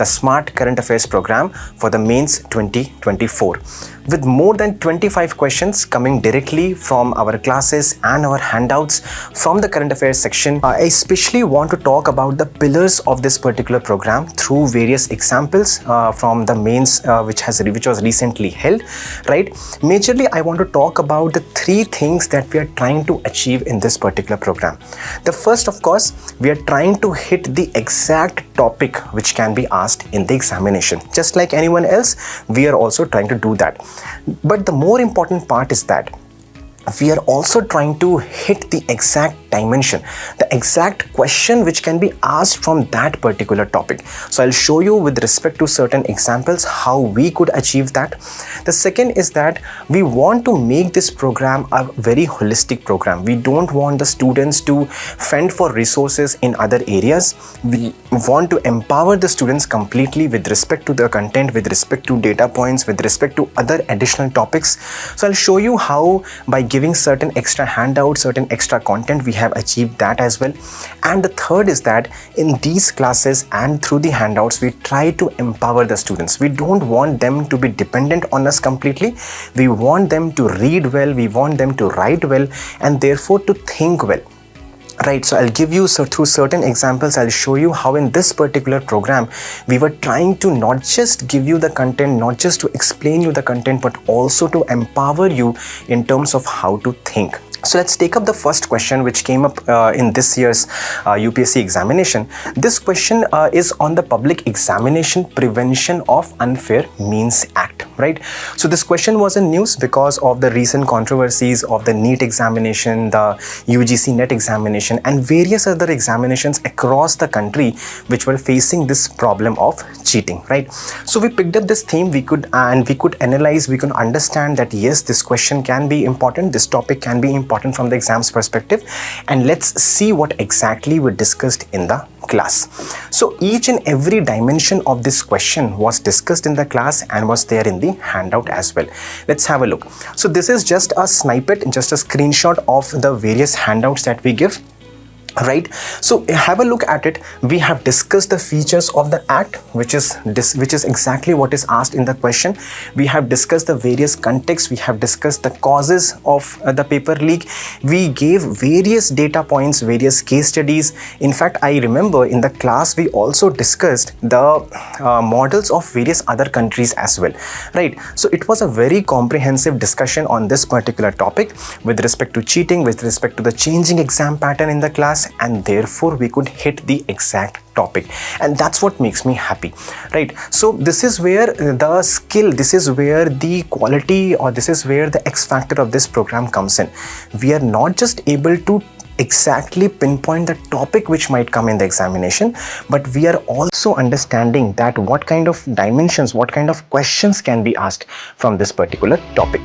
the Smart Current Affairs program for the Mains 2024. With more than 25 questions coming directly from our classes and our handouts from the current affairs section, I especially want to talk about the pillars of this particular program through various examples from the mains which was recently held, right? Majorly, I want to talk about the three things that we are trying to achieve in this particular program. The first, of course, we are trying to hit the exact topic which can be asked in the examination. Just like anyone else, we are also trying to do that. But the more important part is that we are also trying to hit the exact dimension, the exact question which can be asked from that particular topic. So I'll show you with respect to certain examples how we could achieve that. The second is that we want to make this program a very holistic program. We don't want the students to fend for resources in other areas. We want to empower the students completely with respect to the content, with respect to data points, with respect to other additional topics. So I'll show you how by giving certain extra handouts, certain extra content, we have achieved that as well. And the third is that in these classes and through the handouts, we try to empower the students. We don't want them to be dependent on us completely. We want them to read well, we want them to write well, and therefore to think well. Right, so I'll give you, so through certain examples, I'll show you how in this particular program, we were trying to not just give you the content, not just to explain you the content, but also to empower you in terms of how to think. So let's take up the first question which came up in this year's UPSC examination. This question is on the Public Examination Prevention of Unfair Means Act, right? So this question was in news because of the recent controversies of the NEET examination, the UGC NET examination, and various other examinations across the country which were facing this problem of cheating, right? So we picked up this theme, we could analyze, we could understand that yes, this question can be important, this topic can be important from the exam's perspective, and let's see what exactly we discussed in the class. So each and every dimension of this question was discussed in the class and was there in the handout as well. Let's have a look. So this is just a snippet, just a screenshot of the various handouts that we give. Right, so have a look at it. We have discussed the features of the act, which is exactly what is asked in the question. We have discussed the various contexts, we have discussed the causes of the paper leak. We gave various data points, various case studies. In fact, I remember in the class we also discussed the models of various other countries as well, right? So it was a very comprehensive discussion on this particular topic with respect to cheating, with respect to the changing exam pattern in the class, and therefore we could hit the exact topic, and that's what makes me happy, right? So this is where the skill, this is where the quality, or this is where the X factor of this program comes in. We are not just able to exactly pinpoint the topic which might come in the examination, but we are also understanding that what kind of dimensions, what kind of questions can be asked from this particular topic.